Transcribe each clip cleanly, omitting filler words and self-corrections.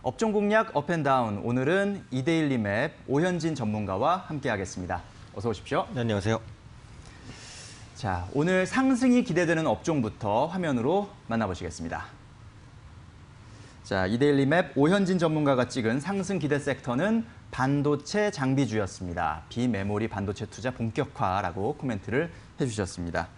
업종 공략 업앤다운, 오늘은 이데일리 맵 오현진 전문가와 함께하겠습니다. 어서 오십시오. 네, 안녕하세요. 자, 오늘 상승이 기대되는 업종부터 화면으로 만나보시겠습니다. 자, 이데일리 맵 오현진 전문가가 찍은 상승 기대 섹터는 반도체 장비주였습니다. 비메모리 반도체 투자 본격화라고 코멘트를 해주셨습니다.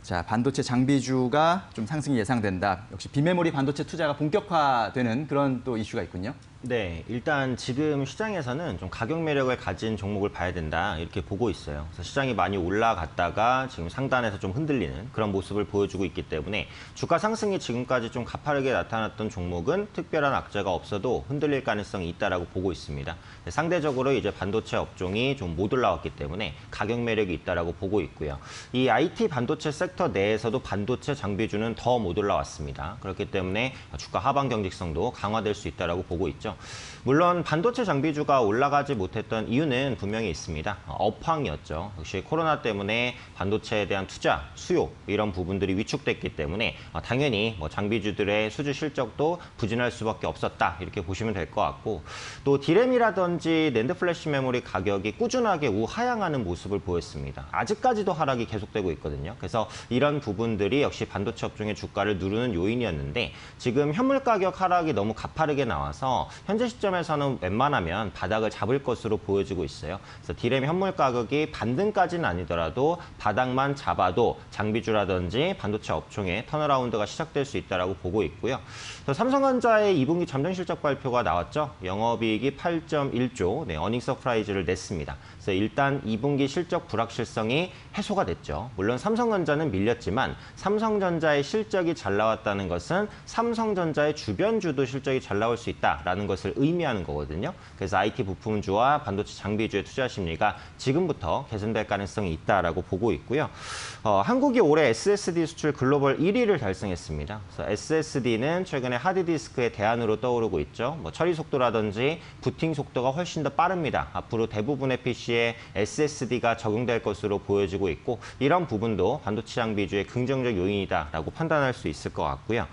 자, 반도체 장비주가 좀 상승이 예상된다. 역시 비메모리 반도체 투자가 본격화되는 그런 또 이슈가 있군요. 네, 일단 지금 시장에서는 좀 가격 매력을 가진 종목을 봐야 된다 이렇게 보고 있어요. 그래서 시장이 많이 올라갔다가 지금 상단에서 좀 흔들리는 그런 모습을 보여주고 있기 때문에 주가 상승이 지금까지 좀 가파르게 나타났던 종목은 특별한 악재가 없어도 흔들릴 가능성이 있다라고 보고 있습니다. 상대적으로 이제 반도체 업종이 좀 못 올라왔기 때문에 가격 매력이 있다라고 보고 있고요. 이 IT 반도체 섹터 내에서도 반도체 장비주는 더 못 올라왔습니다. 그렇기 때문에 주가 하방 경직성도 강화될 수 있다라고 보고 있죠. 물론 반도체 장비주가 올라가지 못했던 이유는 분명히 있습니다. 업황이었죠. 역시 코로나 때문에 반도체에 대한 투자, 수요 이런 부분들이 위축됐기 때문에 당연히 장비주들의 수주 실적도 부진할 수밖에 없었다 이렇게 보시면 될 것 같고, 또 디램이라든지 낸드 플래시 메모리 가격이 꾸준하게 우하향하는 모습을 보였습니다. 아직까지도 하락이 계속되고 있거든요. 그래서 이런 부분들이 역시 반도체 업종의 주가를 누르는 요인이었는데, 지금 현물 가격 하락이 너무 가파르게 나와서 현재 시점에서는 웬만하면 바닥을 잡을 것으로 보여지고 있어요. 그래서 디램 현물 가격이 반등까지는 아니더라도 바닥만 잡아도 장비주라든지 반도체 업종의 턴어라운드가 시작될 수 있다고 보고 있고요. 또 삼성전자의 2분기 잠정 실적 발표가 나왔죠. 영업이익이 8.1조, 어닝 서프라이즈를 냈습니다. 그래서 일단 2분기 실적 불확실성이 해소가 됐죠. 물론 삼성전자는 밀렸지만 삼성전자의 실적이 잘 나왔다는 것은 삼성전자의 주변주도 실적이 잘 나올 수 있다라는 것을 의미하는 거거든요. 그래서 IT 부품주와 반도체 장비주의 투자 심리가 지금부터 개선될 가능성이 있다라고 보고 있고요. 한국이 올해 SSD 수출 글로벌 1위를 달성했습니다. 그래서 SSD는 최근에 하드디스크의 대안으로 떠오르고 있죠. 처리 속도라든지 부팅 속도가 훨씬 더 빠릅니다. 앞으로 대부분의 PC에 SSD가 적용될 것으로 보여지고 있고, 이런 부분도 반도체 장비주의 긍정적 요인이다라고 판단할 수 있을 것 같고요.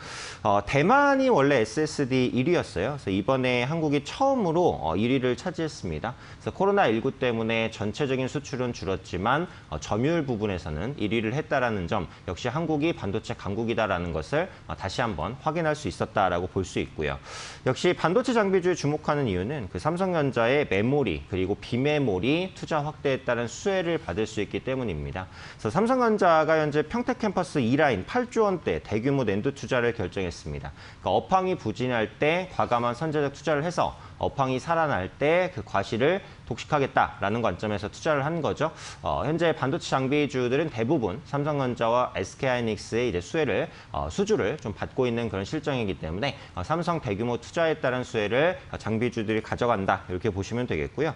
대만이 원래 SSD 1위였어요. 그래서 이번에 한국이 처음으로 1위를 차지했습니다. 그래서 코로나19 때문에 전체적인 수출은 줄었지만 점유율 부분에서는 1위를 했다라는 점, 역시 한국이 반도체 강국이다라는 것을 다시 한번 확인할 수 있었다라고 볼 수 있고요. 역시 반도체 장비주에 주목하는 이유는 그 삼성전자의 메모리 그리고 비메모리 투자 확대에 따른 수혜를 받을 수 있기 때문입니다. 그래서 삼성전자가 현재 평택 캠퍼스 2라인 8조 원대 대규모 낸드 투자를 결정했습니다. 그러니까 업황이 부진할 때 과감한 선제적 투자를 해서 업황이 살아날 때 그 과실을 독식하겠다라는 관점에서 투자를 한 거죠. 현재 반도체 장비주들은 대부분 삼성전자와 SK하이닉스의 이제 수주를 좀 받고 있는 그런 실정이기 때문에 삼성 대규모 투자에 따른 수혜를 장비주들이 가져간다 이렇게 보시면 되겠고요.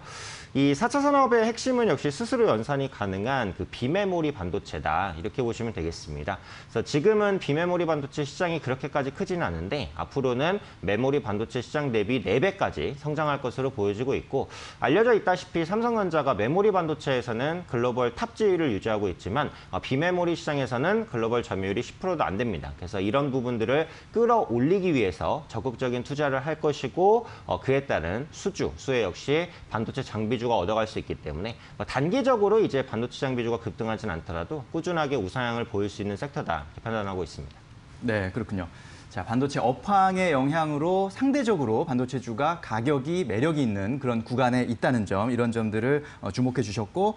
이 4차 산업의 핵심은 역시 스스로 연산이 가능한 그 비메모리 반도체다 이렇게 보시면 되겠습니다. 그래서 지금은 비메모리 반도체 시장이 그렇게까지 크지는 않은데 앞으로는 메모리 반도체 시장 대비 4배까지 성장할 것으로 보여지고 있고, 알려져 있다시피 삼성전자가 메모리 반도체에서는 글로벌 탑 지위를 유지하고 있지만 비메모리 시장에서는 글로벌 점유율이 10%도 안 됩니다. 그래서 이런 부분들을 끌어올리기 위해서 적극적인 투자를 할 것이고, 그에 따른 수혜 역시 반도체 장비주가 얻어갈 수 있기 때문에 단기적으로 이제 반도체 장비주가 급등하진 않더라도 꾸준하게 우상향을 보일 수 있는 섹터다 이렇게 판단하고 있습니다. 네, 그렇군요. 자, 반도체 업황의 영향으로 상대적으로 반도체주가 가격이 매력이 있는 그런 구간에 있다는 점, 이런 점들을 주목해 주셨고,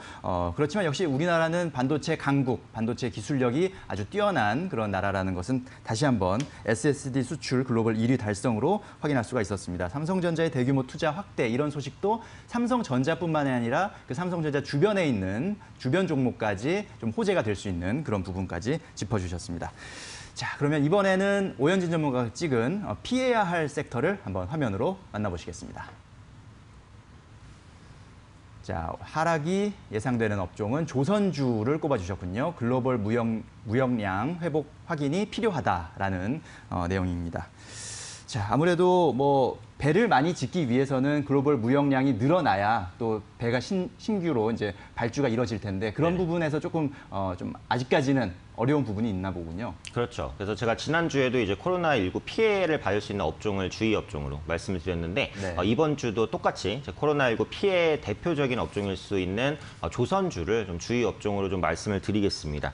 그렇지만 역시 우리나라는 반도체 강국, 반도체 기술력이 아주 뛰어난 그런 나라라는 것은 다시 한번 SSD 수출 글로벌 1위 달성으로 확인할 수가 있었습니다. 삼성전자의 대규모 투자 확대, 이런 소식도 삼성전자뿐만이 아니라 그 삼성전자 주변에 있는 주변 종목까지 좀 호재가 될 수 있는 그런 부분까지 짚어주셨습니다. 자, 그러면 이번에는 오현진 전문가가 찍은 피해야 할 섹터를 한번 화면으로 만나보시겠습니다. 자, 하락이 예상되는 업종은 조선주를 꼽아주셨군요. 글로벌 무역량 회복 확인이 필요하다라는 내용입니다. 자, 아무래도 배를 많이 짓기 위해서는 글로벌 무역량이 늘어나야 또 배가 신규로 이제 발주가 이뤄질 텐데 그런 부분에서 조금 좀 아직까지는 어려운 부분이 있나 보군요. 그렇죠. 그래서 제가 지난주에도 이제 코로나19 피해를 받을 수 있는 업종을 주의 업종으로 말씀을 드렸는데 네. 이번 주도 똑같이 이제 코로나19 피해 대표적인 업종일 수 있는 조선주를 좀 주의 업종으로 좀 말씀을 드리겠습니다.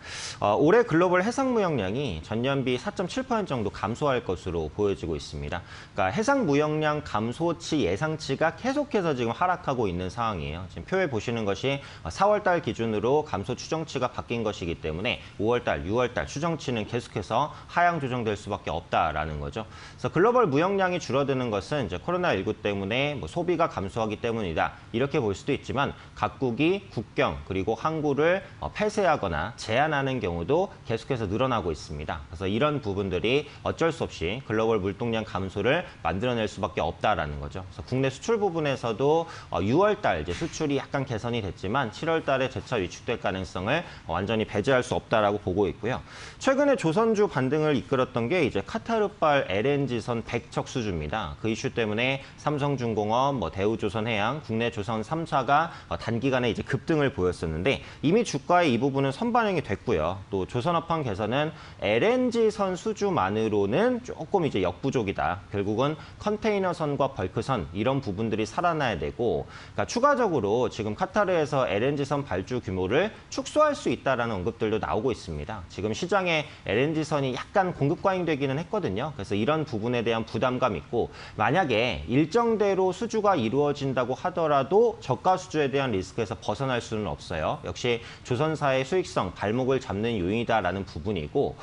올해 글로벌 해상 무역량이 전년비 4.7% 정도 감소할 것으로 보여지고 있습니다. 그러니까 해상 무역량 감소치 예상치가 계속해서 지금 하락하고 있는 상황이에요. 지금 표에 보시는 것이 4월 달 기준으로 감소 추정치가 바뀐 것이기 때문에 5월 달 6월 달 추정치는 계속해서 하향 조정될 수밖에 없다라는 거죠. 그래서 글로벌 무역량이 줄어드는 것은 이제 코로나19 때문에 뭐 소비가 감소하기 때문이다. 이렇게 볼 수도 있지만 각국이 국경 그리고 항구를 폐쇄하거나 제한하는 경우도 계속해서 늘어나고 있습니다. 그래서 이런 부분들이 어쩔 수 없이 글로벌 물동량 감소를 만들어낼 수밖에 없다라는 거죠. 그래서 국내 수출 부분에서도 6월 달 이제 수출이 약간 개선이 됐지만 7월 달에 재차 위축될 가능성을 완전히 배제할 수 없다라고 보고 있고요. 최근에 조선주 반등을 이끌었던 게 이제 카타르발 LNG선 100척 수주입니다. 그 이슈 때문에 삼성중공업, 대우조선해양, 국내 조선 3사가 단기간에 이제 급등을 보였었는데 이미 주가의 이 부분은 선반영이 됐고요. 또 조선업황께서는 LNG선 수주만으로는 조금 이제 역부족이다. 결국은 컨테이너선과 벌크선 이런 부분들이 살아나야 되고 그러니까 추가적으로 지금 카타르에서 LNG선 발주 규모를 축소할 수 있다라는 언급들도 나오고 있습니다. 지금 시장에 LNG선이 약간 공급 과잉되기는 했거든요. 그래서 이런 부분에 대한 부담감 있고 만약에 일정대로 수주가 이루어진다고 하더라도 저가 수주에 대한 리스크에서 벗어날 수는 없어요. 역시 조선사의 수익성, 발목을 잡는 요인이다라는 부분이고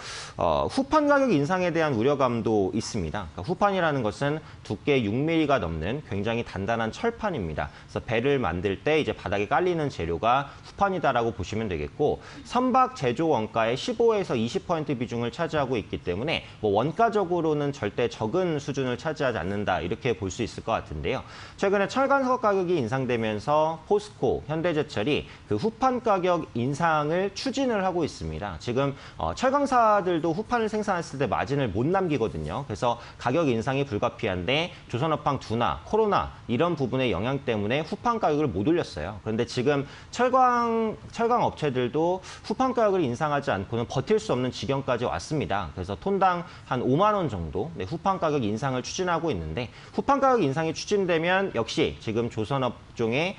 후판 가격 인상에 대한 우려감도 있습니다. 그러니까 후판이라는 것은 두께 6mm가 넘는 굉장히 단단한 철판입니다. 그래서 배를 만들 때 이제 바닥에 깔리는 재료가 후판이다라고 보시면 되겠고 선박 제조 원가의 15에서 20% 비중을 차지하고 있기 때문에 뭐 원가적으로는 절대 적은 수준을 차지하지 않는다 이렇게 볼 수 있을 것 같은데요. 최근에 철강석 가격이 인상되면서 포스코, 현대제철이 그 후판 가격 인상을 추진을 하고 있습니다. 지금 철강사들도 후판을 생산했을 때 마진을 못 남기거든요. 그래서 가격 인상이 불가피한데 조선업황 둔화, 코로나 이런 부분의 영향 때문에 후판 가격을 못 올렸어요. 그런데 지금 철강 업체들도 후판 가격을 인상하지 않고는 버틸 수 없는 지경까지 왔습니다. 그래서 톤당 한 5만 원 정도 후판 가격 인상을 추진하고 있는데 후판 가격 인상이 추진되면 역시 지금 조선업종의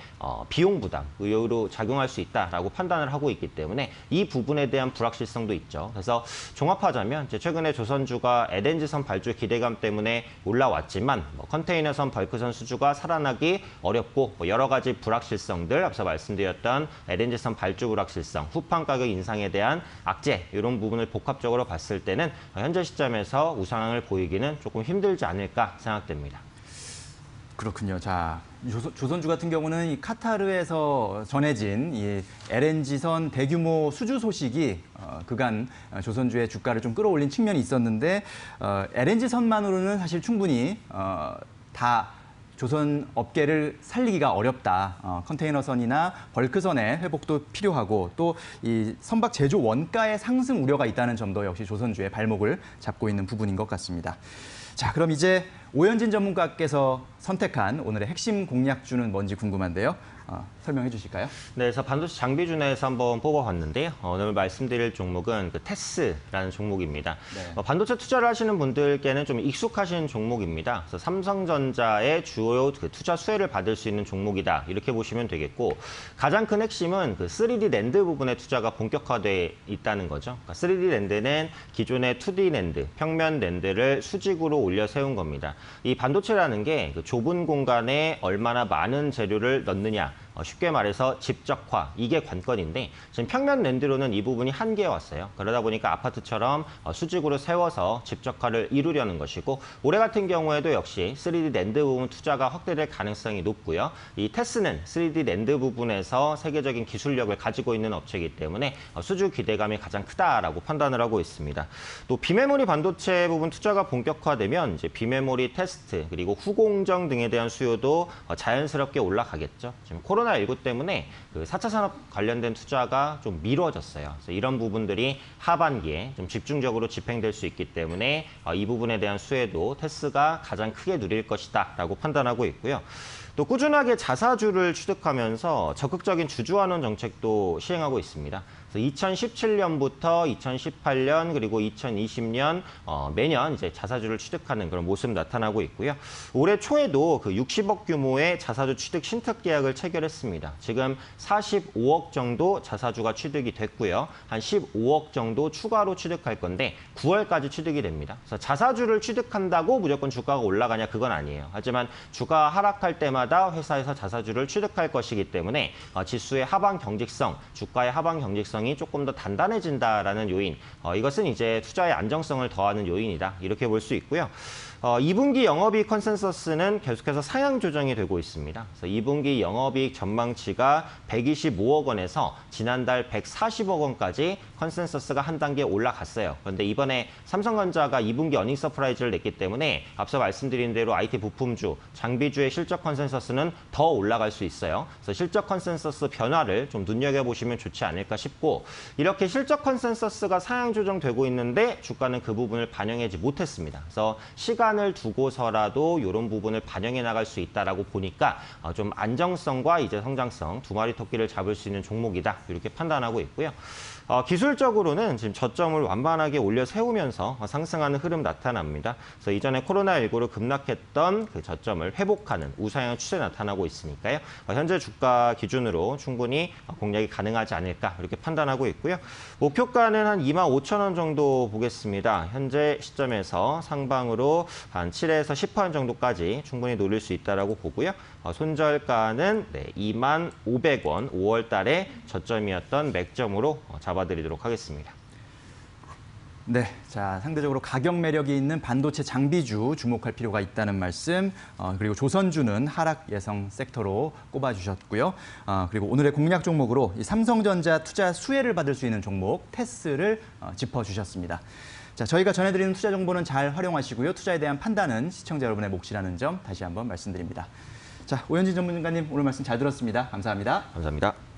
비용 부담 의료로 작용할 수 있다라고 판단을 하고 있기 때문에 이 부분에 대한 불확실성도 있죠. 그래서 종합하자면 이제 최근에 조선주가 LNG선 발주 기대감 때문에 올라왔지만 컨테이너선, 벌크선 수주가 살아나기 어렵고 여러 가지 불확실성들 앞서 말씀드렸던 LNG선 발주 불확실성, 후판 가격 인상에 대한 악재 이런 부분을 복합적으로 봤을 때는 현재 시점에서 우상향을 보이기는 조금 힘들지 않을까 생각됩니다. 그렇군요. 자, 조선주 같은 경우는 이 카타르에서 전해진 이 LNG선 대규모 수주 소식이 그간 조선주의 주가를 좀 끌어올린 측면이 있었는데 LNG선만으로는 사실 충분히 다 조선 업계를 살리기가 어렵다. 컨테이너선이나 벌크선의 회복도 필요하고 또 이 선박 제조 원가의 상승 우려가 있다는 점도 역시 조선주의 발목을 잡고 있는 부분인 것 같습니다. 자, 그럼 이제 오현진 전문가께서 선택한 오늘의 핵심 공략주는 뭔지 궁금한데요. 설명해 주실까요? 네, 그래서 반도체 장비주내에서 한번 뽑아봤는데요. 오늘 말씀드릴 종목은 그 테스라는 종목입니다. 네. 반도체 투자를 하시는 분들께는 좀 익숙하신 종목입니다. 그래서 삼성전자의 주요 그 투자 수혜를 받을 수 있는 종목이다. 이렇게 보시면 되겠고 가장 큰 핵심은 그 3D 랜드 부분의 투자가 본격화돼 있다는 거죠. 그러니까 3D 랜드는 기존의 2D 랜드, 평면 랜드를 수직으로 올려 세운 겁니다. 이 반도체라는 게 그 좁은 공간에 얼마나 많은 재료를 넣느냐. 쉽게 말해서 집적화, 이게 관건인데 지금 평면 랜드로는 이 부분이 한계에 왔어요. 그러다 보니까 아파트처럼 수직으로 세워서 집적화를 이루려는 것이고 올해 같은 경우에도 역시 3D 랜드 부분 투자가 확대될 가능성이 높고요. 이 테스는 3D 랜드 부분에서 세계적인 기술력을 가지고 있는 업체이기 때문에 수주 기대감이 가장 크다라고 판단을 하고 있습니다. 또 비메모리 반도체 부분 투자가 본격화되면 이제 비메모리 테스트 그리고 후공정 등에 대한 수요도 자연스럽게 올라가겠죠. 지금 코로나 코로나19 때문에 그 4차 산업 관련된 투자가 좀 미뤄졌어요. 그래서 이런 부분들이 하반기에 좀 집중적으로 집행될 수 있기 때문에 이 부분에 대한 수혜도 테스가 가장 크게 누릴 것이다라고 판단하고 있고요. 또 꾸준하게 자사주를 취득하면서 적극적인 주주환원 정책도 시행하고 있습니다. 2017년부터 2018년 그리고 2020년 매년 이제 자사주를 취득하는 그런 모습 나타나고 있고요. 올해 초에도 그 60억 규모의 자사주 취득 신탁 계약을 체결했습니다. 지금 45억 정도 자사주가 취득이 됐고요. 한 15억 정도 추가로 취득할 건데 9월까지 취득이 됩니다. 그래서 자사주를 취득한다고 무조건 주가가 올라가냐 그건 아니에요. 하지만 주가 하락할 때마다 회사에서 자사주를 취득할 것이기 때문에 지수의 하방 경직성, 주가의 하방 경직성이 조금 더 단단해진다라는 요인, 이것은 이제 투자의 안정성을 더하는 요인이다. 이렇게 볼 수 있고요. 2분기 영업이익 컨센서스는 계속해서 상향 조정이 되고 있습니다. 그래서 2분기 영업이익 전망치가 125억 원에서 지난달 140억 원까지 컨센서스가 한 단계 올라갔어요. 그런데 이번에 삼성전자가 2분기 어닝 서프라이즈를 냈기 때문에 앞서 말씀드린 대로 IT 부품주, 장비주의 실적 컨센서스는 더 올라갈 수 있어요. 그래서 실적 컨센서스 변화를 좀 눈여겨보시면 좋지 않을까 싶고, 이렇게 실적 컨센서스가 상향 조정되고 있는데 주가는 그 부분을 반영하지 못했습니다. 그래서 시간을 두고서라도 이런 부분을 반영해 나갈 수 있다라고 보니까 좀 안정성과 이제 성장성 두 마리 토끼를 잡을 수 있는 종목이다. 이렇게 판단하고 있고요. 기술적으로는 지금 저점을 완만하게 올려 세우면서 상승하는 흐름 나타납니다. 그래서 이전에 코로나19로 급락했던 그 저점을 회복하는 우상향 추세 나타나고 있으니까요. 현재 주가 기준으로 충분히 공략이 가능하지 않을까 이렇게 판단하고 있고요. 목표가는 한 25,000원 정도 보겠습니다. 현재 시점에서 상방으로 한 7에서 10% 정도까지 충분히 노릴 수 있다라고 보고요. 손절가는 25,500원 5월 달에 저점이었던 맥점으로 잡아드리도록 하겠습니다. 네, 자 상대적으로 가격 매력이 있는 반도체 장비주 주목할 필요가 있다는 말씀, 그리고 조선주는 하락 예상 섹터로 꼽아주셨고요. 그리고 오늘의 공략 종목으로 이 삼성전자 투자 수혜를 받을 수 있는 종목 테스를 짚어주셨습니다. 자, 저희가 전해드리는 투자 정보는 잘 활용하시고요. 투자에 대한 판단은 시청자 여러분의 몫이라는 점 다시 한번 말씀드립니다. 자, 오현진 전문가님 오늘 말씀 잘 들었습니다. 감사합니다. 감사합니다.